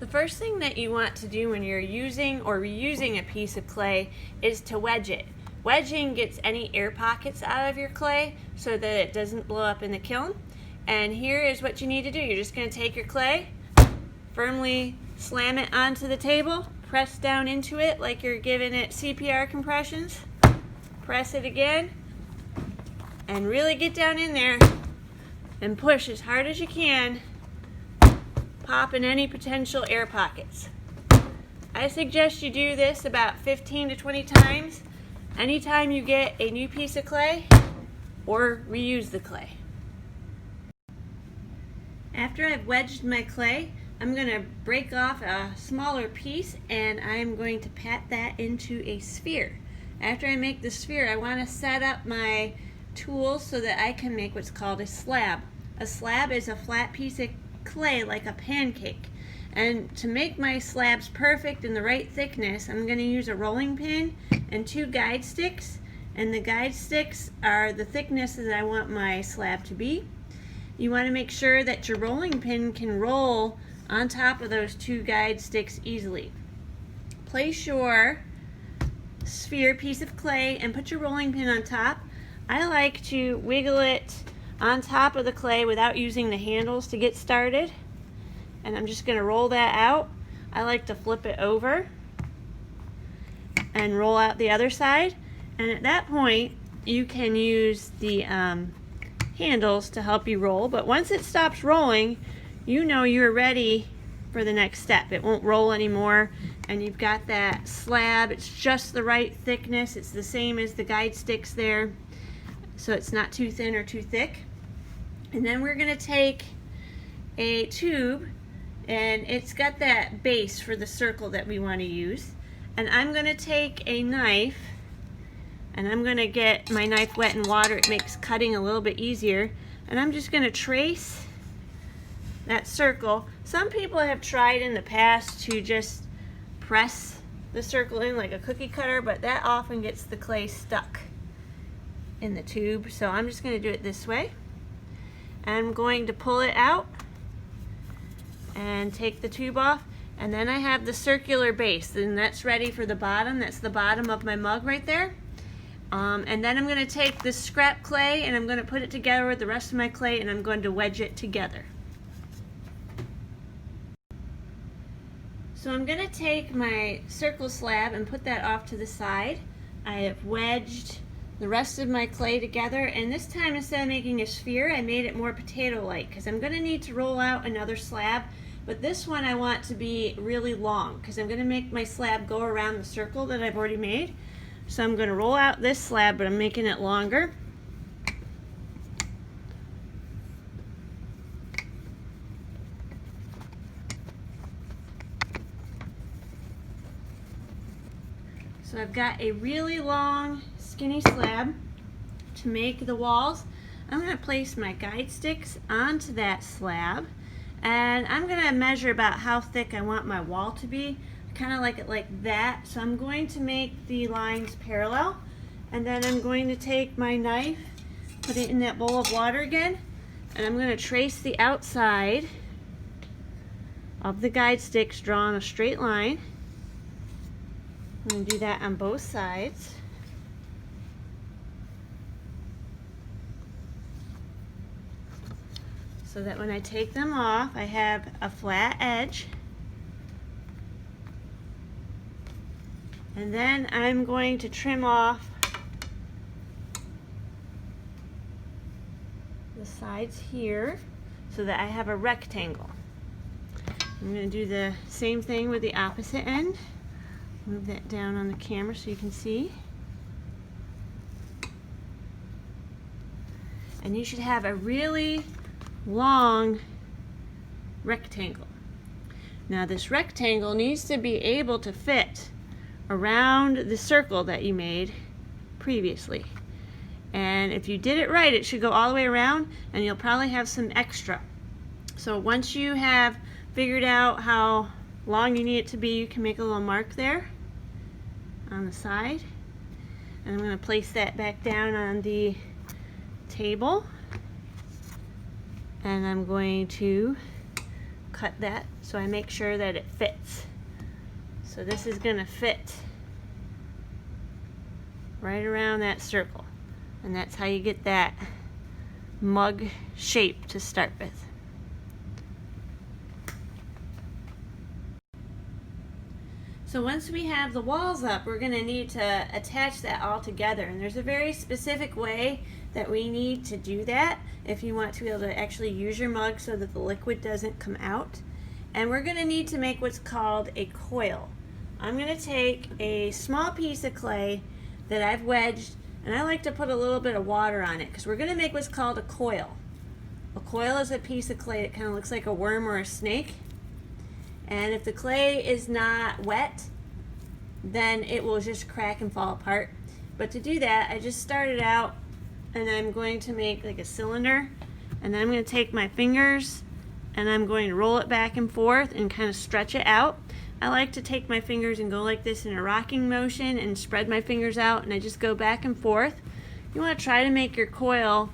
The first thing that you want to do when you're using or reusing a piece of clay is to wedge it. Wedging gets any air pockets out of your clay so that it doesn't blow up in the kiln. And here is what you need to do. You're just going to take your clay, firmly slam it onto the table, press down into it like you're giving it CPR compressions, press it again, and really get down in there and push as hard as you can, popping any potential air pockets. I suggest you do this about 15 to 20 times anytime you get a new piece of clay or reuse the clay. After I've wedged my clay, I'm going to break off a smaller piece and I'm going to pat that into a sphere. After I make the sphere, I want to set up my tools so that I can make what's called a slab. A slab is a flat piece of clay like a pancake. And to make my slabs perfect and the right thickness, I'm going to use a rolling pin and 2 guide sticks. And the guide sticks are the thickness that I want my slab to be. You want to make sure that your rolling pin can roll on top of those 2 guide sticks easily. Place your sphere piece of clay and put your rolling pin on top. I like to wiggle it on top of the clay without using the handles to get started. And I'm just going to roll that out. I like to flip it over and roll out the other side. And at that point, you can use the handles to help you roll. But once it stops rolling, you know you're ready for the next step. It won't roll anymore, and you've got that slab. It's just the right thickness. It's the same as the guide sticks there, so it's not too thin or too thick. And then we're going to take a tube, and it's got that base for the circle that we want to use. And I'm going to take a knife, and I'm going to get my knife wet in water. It makes cutting a little bit easier. And I'm just going to trace that circle. Some people have tried in the past to just press the circle in like a cookie cutter, but that often gets the clay stuck in the tube. So I'm just going to do it this way. I'm going to pull it out and take the tube off, and then I have the circular base, and that's ready for the bottom. That's the bottom of my mug right there. And then I'm going to take this scrap clay and I'm going to put it together with the rest of my clay, and I'm going to wedge it together. So I'm going to take my circle slab and put that off to the side. I have wedged the rest of my clay together, and this time instead of making a sphere, I made it more potato-like because I'm going to need to roll out another slab, but this one I want to be really long because I'm going to make my slab go around the circle that I've already made. So I'm going to roll out this slab, but I'm making it longer. So I've got a really long, skinny slab to make the walls. I'm going to place my guide sticks onto that slab, and I'm going to measure about how thick I want my wall to be. I kind of like it like that. So I'm going to make the lines parallel, and then I'm going to take my knife, put it in that bowl of water again, and I'm going to trace the outside of the guide sticks, drawing a straight line. I'm going to do that on both sides. So that when I take them off, I have a flat edge. And then I'm going to trim off the sides here so that I have a rectangle. I'm going to do the same thing with the opposite end. Move that down on the camera so you can see. And you should have a really long rectangle. Now this rectangle needs to be able to fit around the circle that you made previously. And if you did it right, it should go all the way around, and you'll probably have some extra. So once you have figured out how long you need it to be, you can make a little mark there on the side. And I'm going to place that back down on the table. And I'm going to cut that so I make sure that it fits. So this is going to fit right around that circle, and that's how you get that mug shape to start with. So once we have the walls up, we're going to need to attach that all together, and there's a very specific way that we need to do that if you want to be able to actually use your mug so that the liquid doesn't come out. And we're going to need to make what's called a coil. I'm going to take a small piece of clay that I've wedged, and I like to put a little bit of water on it because we're going to make what's called a coil. A coil is a piece of clay that kind of looks like a worm or a snake. And if the clay is not wet, then it will just crack and fall apart. But to do that, I just started out and I'm going to make like a cylinder, and then I'm going to take my fingers and I'm going to roll it back and forth and kind of stretch it out. I like to take my fingers and go like this in a rocking motion and spread my fingers out, and I just go back and forth. You want to try to make your coil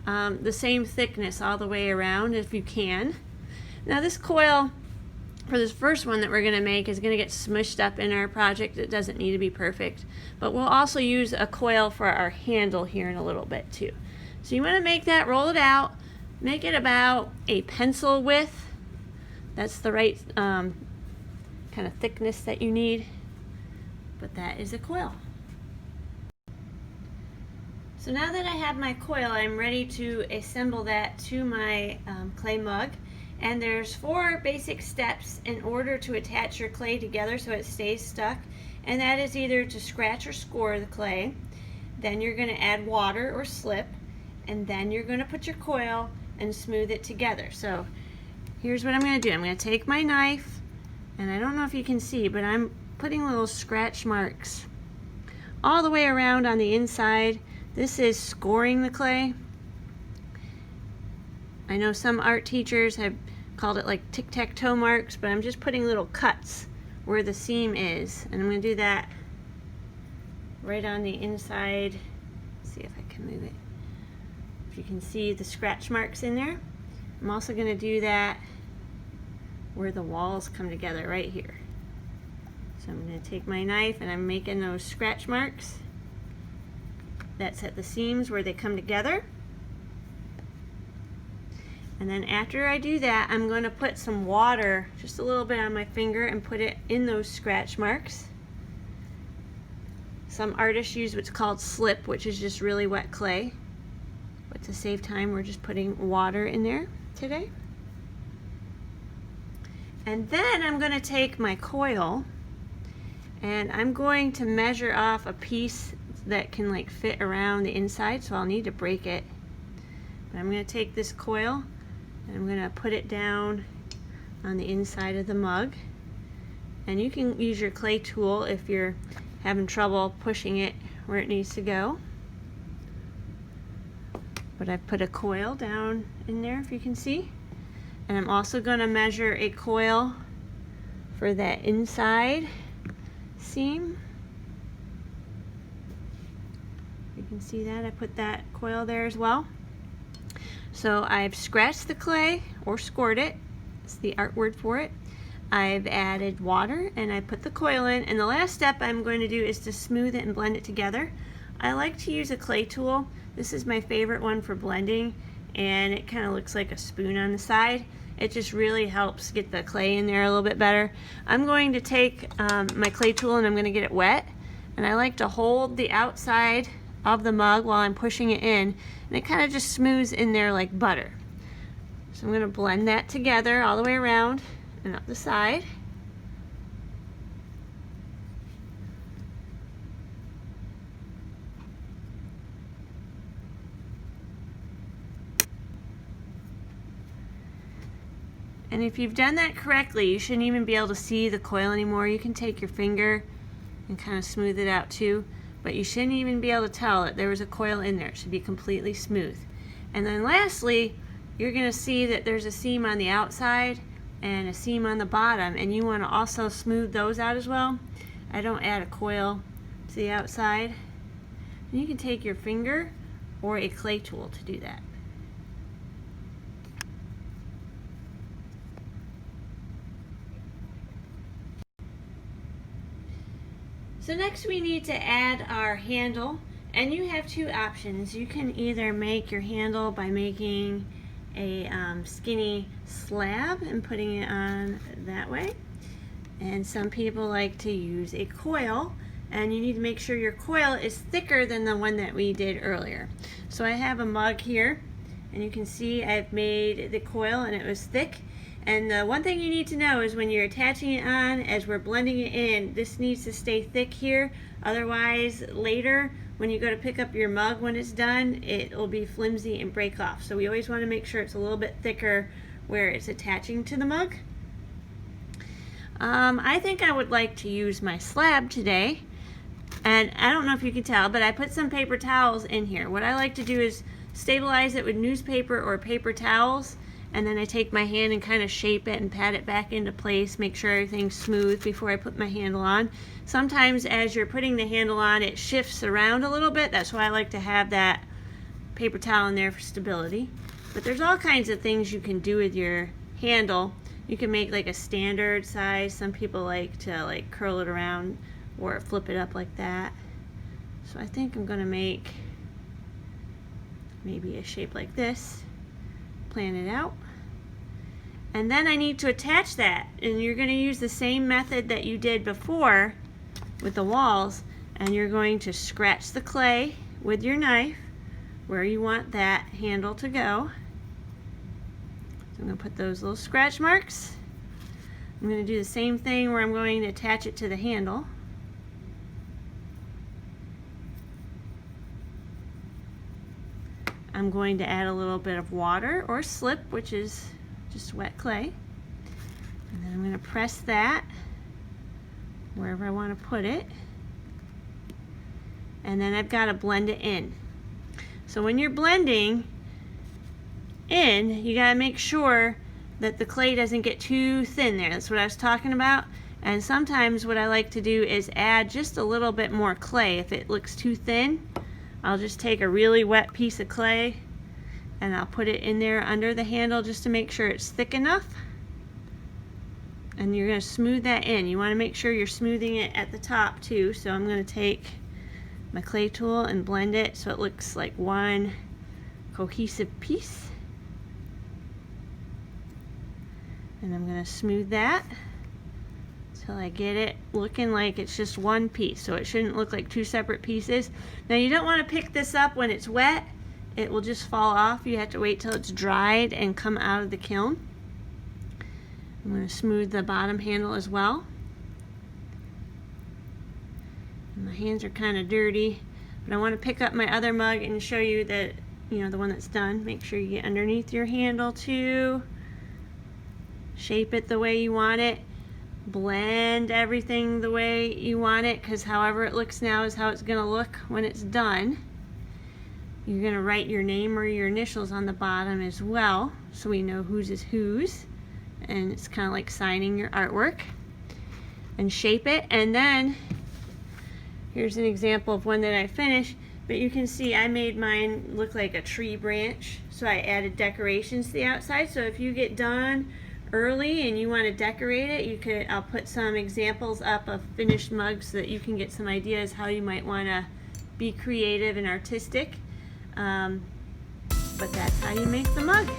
the same thickness all the way around if you can. Now this coil, for this first one that we're going to make, is going to get smushed up in our project. It doesn't need to be perfect, but we'll also use a coil for our handle here in a little bit too. So you want to make that, roll it out, make it about a pencil width. That's the right kind of thickness that you need, but that is a coil. So now that I have my coil, I'm ready to assemble that to my clay mug. And there's 4 basic steps in order to attach your clay together so it stays stuck. And that is either to scratch or score the clay, then you're going to add water or slip, and then you're going to put your coil and smooth it together. So here's what I'm going to do. I'm going to take my knife, and I don't know if you can see, but I'm putting little scratch marks all the way around on the inside. This is scoring the clay. I know some art teachers have called it like tic-tac-toe marks, but I'm just putting little cuts where the seam is, and I'm going to do that right on the inside. Let's see if I can move it. If you can see the scratch marks in there. I'm also going to do that where the walls come together right here. So I'm going to take my knife and I'm making those scratch marks. That's at the seams where they come together. And then after I do that, I'm going to put some water, just a little bit on my finger, and put it in those scratch marks. Some artists use what's called slip, which is just really wet clay. But to save time, we're just putting water in there today. And then I'm going to take my coil and I'm going to measure off a piece that can like fit around the inside, so I'll need to break it. But I'm going to take this coil and I'm going to put it down on the inside of the mug. And you can use your clay tool if you're having trouble pushing it where it needs to go. But I've put a coil down in there, if you can see. And I'm also going to measure a coil for that inside seam. You can see that I put that coil there as well. So I've scratched the clay or scored it. It's the art word for it. I've added water and I put the coil in, and the last step I'm going to do is to smooth it and blend it together. I like to use a clay tool. This is my favorite one for blending, and it kind of looks like a spoon on the side. It just really helps get the clay in there a little bit better. I'm going to take my clay tool and I'm going to get it wet, and I like to hold the outside of the mug while I'm pushing it in, and it kind of just smooths in there like butter. So I'm going to blend that together all the way around and up the side. And if you've done that correctly, you shouldn't even be able to see the coil anymore. You can take your finger and kind of smooth it out too, but you shouldn't even be able to tell that there was a coil in there. It should be completely smooth. And then lastly, you're going to see that there's a seam on the outside and a seam on the bottom, and you want to also smooth those out as well. I don't add a coil to the outside. And you can take your finger or a clay tool to do that. So next we need to add our handle, and you have two options. You can either make your handle by making a skinny slab and putting it on that way, and some people like to use a coil, and you need to make sure your coil is thicker than the one that we did earlier. So I have a mug here, and you can see I've made the coil and it was thick. And the one thing you need to know is when you're attaching it on, as we're blending it in, this needs to stay thick here. Otherwise, later, when you go to pick up your mug when it's done, it will be flimsy and break off. So we always want to make sure it's a little bit thicker where it's attaching to the mug. I think I would like to use my slab today. And I don't know if you can tell, but I put some paper towels in here. What I like to do is stabilize it with newspaper or paper towels. And then I take my hand and kind of shape it and pat it back into place, make sure everything's smooth before I put my handle on. Sometimes as you're putting the handle on, it shifts around a little bit. That's why I like to have that paper towel in there for stability. But there's all kinds of things you can do with your handle. You can make like a standard size. Some people like to like curl it around or flip it up like that. So I think I'm gonna make maybe a shape like this. Plan it out, and then I need to attach that, and you're going to use the same method that you did before with the walls, and you're going to scratch the clay with your knife where you want that handle to go. So I'm going to put those little scratch marks. I'm going to do the same thing where I'm going to attach it to the handle. I'm going to add a little bit of water or slip, which is just wet clay. And then I'm going to press that wherever I want to put it. And then I've got to blend it in. So when you're blending in, you got to make sure that the clay doesn't get too thin there. That's what I was talking about. And sometimes what I like to do is add just a little bit more clay. If it looks too thin, I'll just take a really wet piece of clay and I'll put it in there under the handle just to make sure it's thick enough. And you're going to smooth that in. You want to make sure you're smoothing it at the top too. So I'm going to take my clay tool and blend it so it looks like one cohesive piece. And I'm going to smooth that till I get it looking like it's just one piece, so it shouldn't look like two separate pieces. Now you don't want to pick this up when it's wet. It will just fall off. You have to wait till it's dried and come out of the kiln. I'm going to smooth the bottom handle as well. And my hands are kind of dirty, but I want to pick up my other mug and show you that, you know, the one that's done. Make sure you get underneath your handle too. Shape it the way you want it. Blend everything the way you want it, because however it looks now is how it's going to look when it's done. You're going to write your name or your initials on the bottom as well, so we know whose is whose, and it's kind of like signing your artwork. And shape it, and then here's an example of one that I finished, but you can see I made mine look like a tree branch, so I added decorations to the outside. So if you get done early and you want to decorate it, I'll put some examples up of finished mugs so that you can get some ideas how you might want to be creative and artistic. But that's how you make the mug.